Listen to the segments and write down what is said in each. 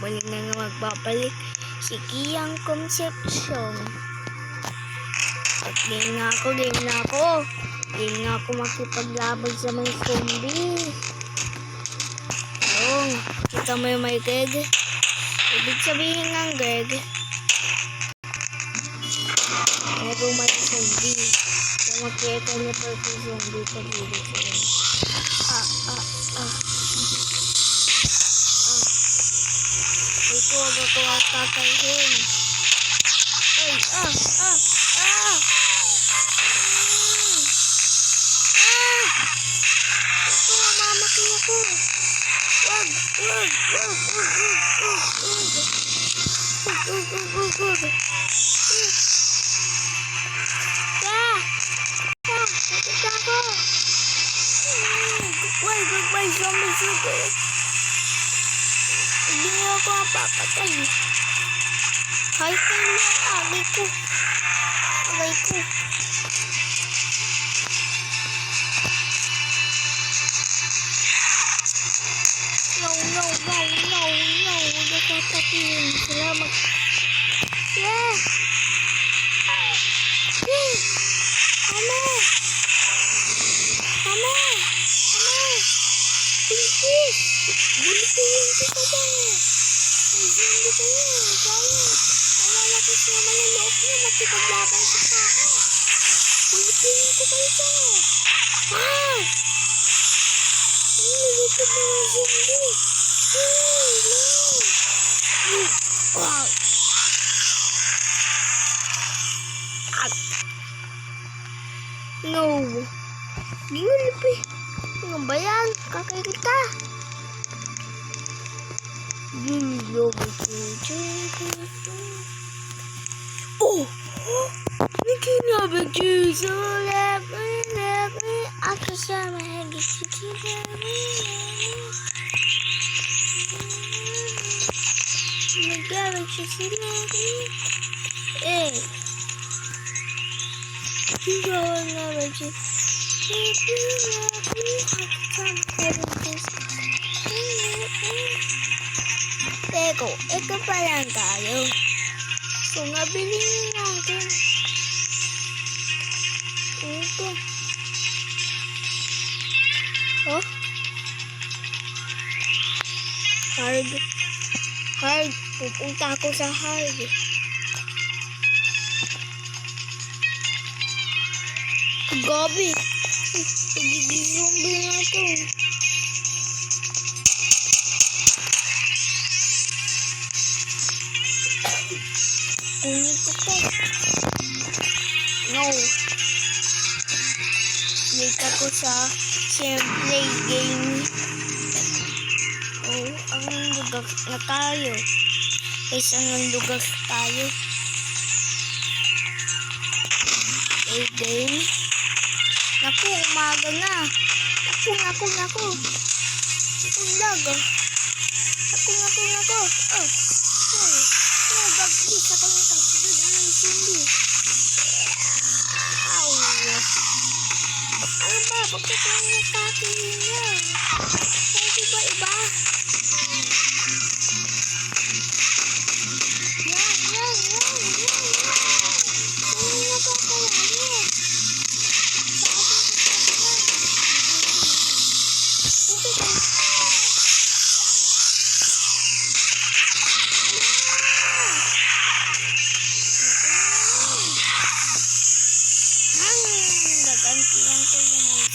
Muli na nga magbabalik si Kiang Concepcion. At game na ako. Game na ako makipaglaban sa mga zombie. Ayun, kita mo yung may Greg. Ibig sabihin ng Greg, merong may zombie. Kung makita niya pa yung zombie sa video ko yun. Ito, huwag ako atakayin. Ay, ito, mamaki ako. Wag. Nakita ko. Goodbye, zombie super. Hindi mo ako mapapatay. Kahit na yung agay ko. No. Nakatapihin sila Yeah. Mama. Please. Bulitin kita dyan. Hindi kayo. Alala ko siya maliloob niya. Makipaglaban sa tao. Bulitin ko kayo dyan. Nilipid na ng zombie. Wow. No. Nilipid. Ano ba yan? Kakakita. Oh! Nakinabag Diyos. Let me. Ako siya mahagit sa kinami. Nagawag siya sinabi. Nagawag siya. Teko, ito pa lang tayo. So, nabilin natin. Ito. Oh? Hard. Pupunta ako sa hard. Gabi. Zombie na to. Kunito ko. No. Dito ko sa simple game. Oh, ang lugar na tayo. Anong lugar tayo? Game. Naku, umaga na. Naku. Umaga. Naku. Baglis ako nito. Doon ang zombie. Ow. Ano ba? Bakit lang nagkakain niya? Pwede ba iba? Yan. Ano nakakalayo?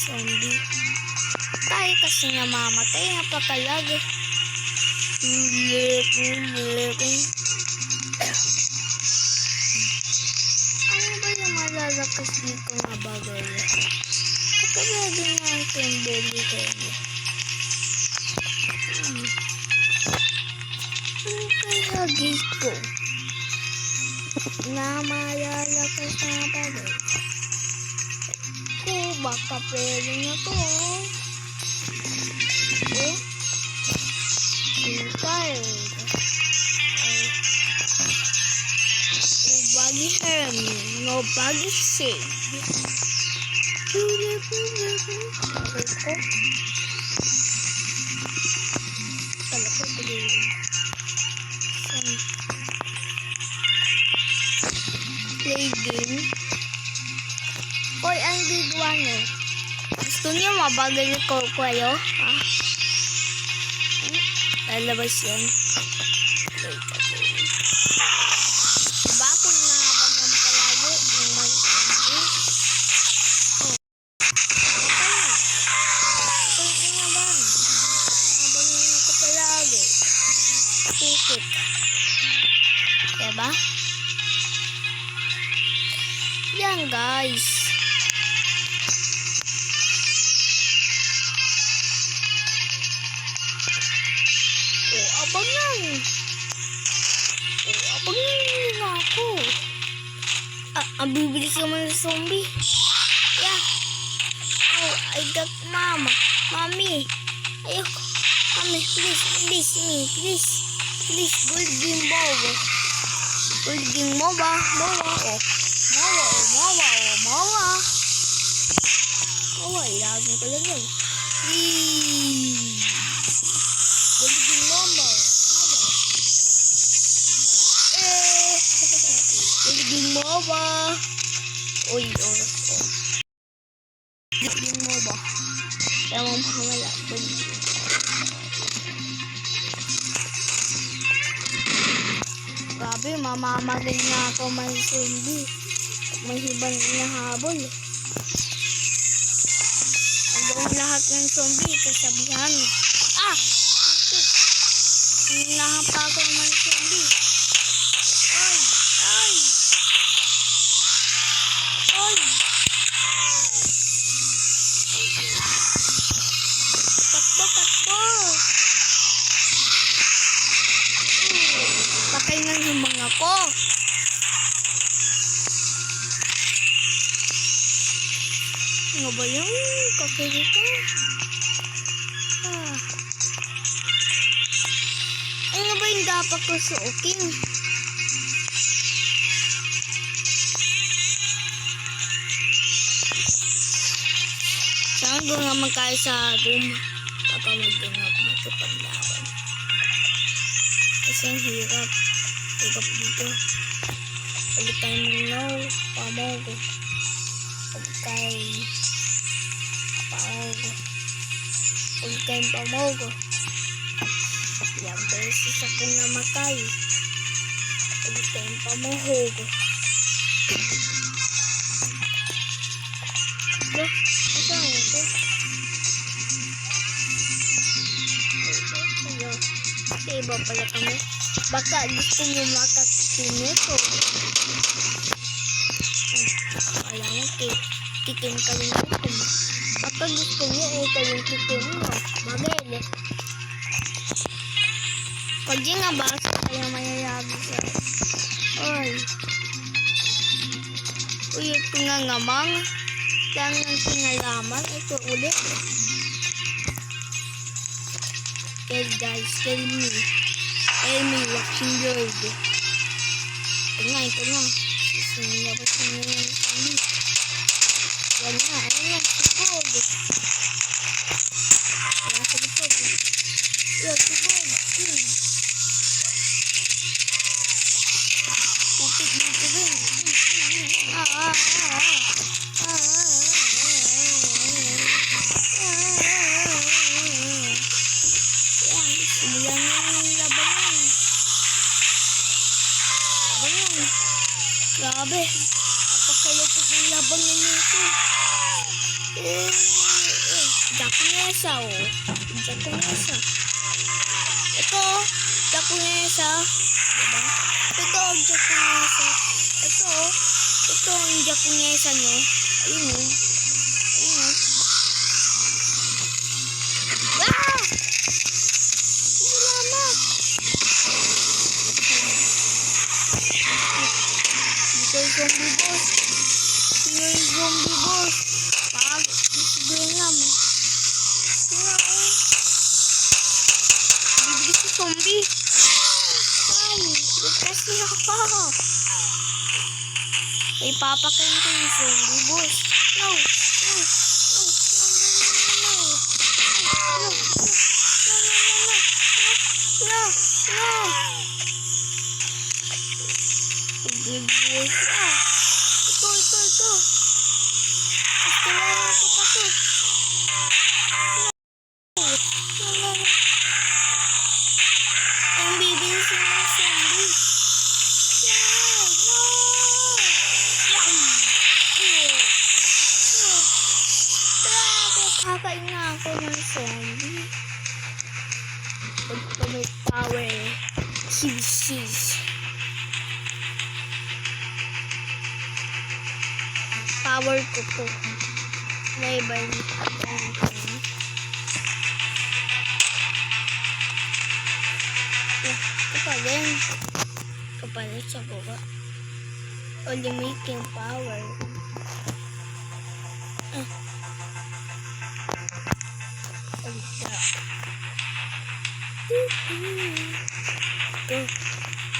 Zombie. Tayo kasi namamatay. Napakalag. Ano ba yung malalakas dito na bagay? Kapag natin beli kayo. Ano kaya dito? Na malalakas na bagay. Baka pwede na to. Nobody heard me. Nobody said. Pala ko pagiging. play game. Hoy, ang big one eh. Gusto niyo mabagal ko kayo? Ha? Lalabas yan. Diba ako nahabang ng palagi ng mga zombie? Oh. Okay na. Ito yung inabang. Habang yun ako palagi. Tikit. Diba? Yan guys. Abang yan. Abang yan na ako. Ang bibilis naman ng zombie. Yeah. Oh, I got mama. Mommy. Ayoko. Mommy, please. Please, gold game boba. Gold game boba. Mowa, ilagin ko lang yun. Please. Gold game boba. Gold moba. Uy. Gold moba. Kaya mamamala. Grabe, mamamagal na ako may zombie. May hibang inahabol. Ang lahat ng zombie, kasabihan. Hinahapa ko naman zombie. Ay! Takbo! Patay na yung mga ko. Ano ba yung kakili ko? Ano ba yung dapat ko suokin? Saan doon naman kayo sa room? Baka mag-doon ako magkapaglaban. Kasi ang hirap. Hirap dito. Ulit tayo muna. Pamogo. Ulit tayo pamogo. Ilang beses ako namatay. Ulit tayo pamogo. Saan ito? Kasi iba pala kami. Baka gusto nyo makakitin ito. Alam mo, kitin ka rin ito. Baka gusto nyo ito yung kitin mo. Bagay. Pag yung nabasa kaya mayayagi siya. Uy, ito nga ngamang. Lang ng sinalaman. Ito ulit. Guys, tell me watching Lord. Ito nga. Gusto nyo ba sa mga zombie? Yan nga, sigod. Yan sa likod. Yan, sigod. Upit dito rin. Grabe. Napakalupit ng laban ninyo ito. Japonesa. Ito, Japonesa. Diba? Ito ang Japonesa nyo. Ayun. Salamat. Zombie boss. Sino yung zombie boss? Pag isibigay namin. Bibigay si zombie. Ay, ligtas niya ako. Ipapakain ko yung zombie boss. No. Good boy. QCs. Power ko to. Label. Ito pa din. Kapalit sa baba. Only making power.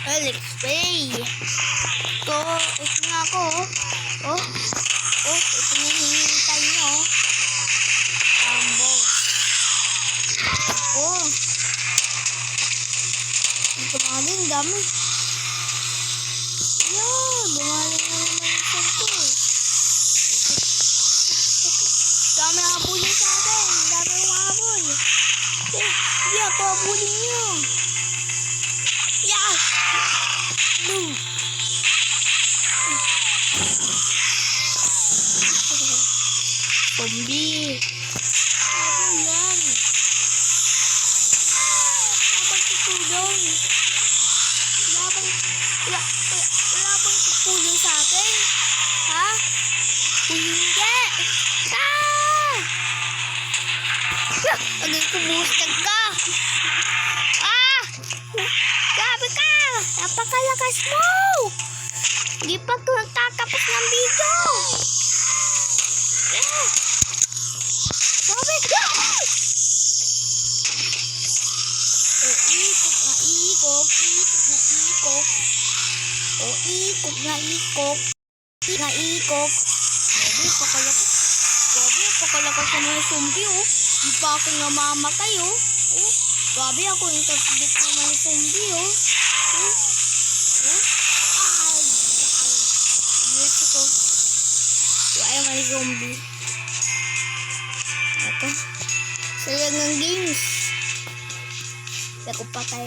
Alex Bay. Ito na ako. Ito na hinihintay nyo. Boss. Ito mga din, dami. Bumaling na naman yung sarko. Dami na habulin sa akin. Dami yung habol. Hindi ako habulin nyo. Boom. Zombie. Ano yan? Labang tutulong. Wala bang tutulong sa akin? Ha? Hindi. Agay kumustag ka. Grabe ka. Napakalakas mo. Hindi pa ko nagtatapos ng video. Grabe ka. Ikot. Grabe, pakalakas sa mga zombie, Di pa ako namamatay, Grabe ako yung tatbit ng mga zombie, Bilis ako. Ay, mga zombie. Ito. Sayang ng games. Ako patay.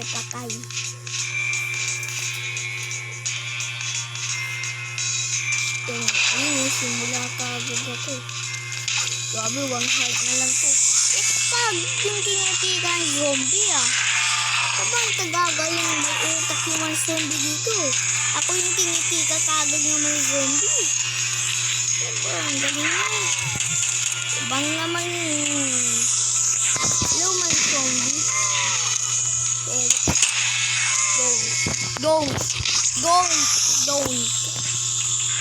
Ini simula kagad ako. Grabe, 1 heart na lang to. Pag yung tinitiga ng zombie, Kapag tagagaling may utak yung mga zombie dito. Ako yung tinitiga kagad ng mga zombie. Diba, ang galing na. Ibang naman hello mga zombie.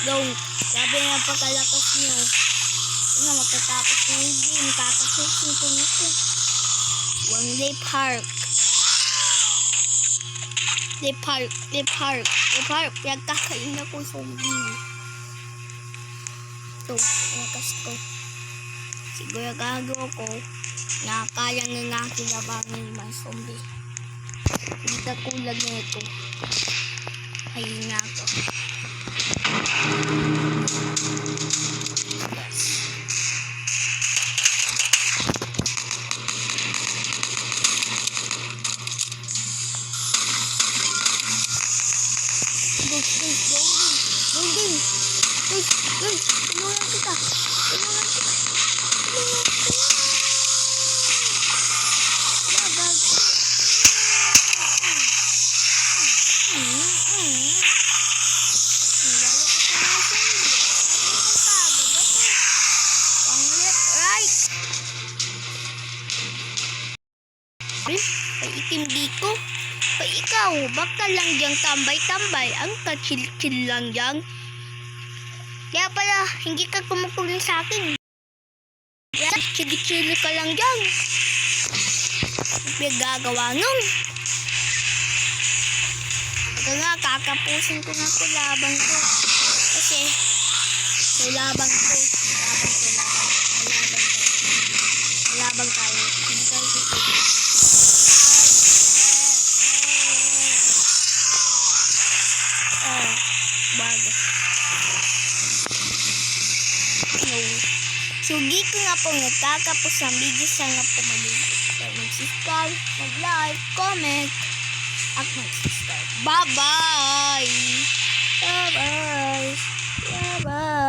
Don't. Sabi na pagkalakas niyo. Magtatapos na yung game. Kakasusin ko nito. One day park. Pagkakain ako zombie. Ito, nakas ko. Siguro gagawa ko na kaya na natin labangin yung mga zombie. Hindi kakulag na ito. Ayun na ako. Tulungan kita. Paitim dito. Pa ikaw, baka lang diyang tambay-tambay. Ang kachil-chil lang diyang. Kaya pala, hindi ka kumukulong sa akin. Kaya, chili-chili ka lang dyan. Pinagagawa nun. Ito nga, kakapusin ko nga ko laban ko. Kasi, laban ko. Laban tayo. Hindi tayo sisig. Bago. So, dito nga po nagtatapos ang video. Sana po mag-subscribe, mag-like, comment, at mag-subscribe. Bye-bye! Bye-bye! Bye-bye!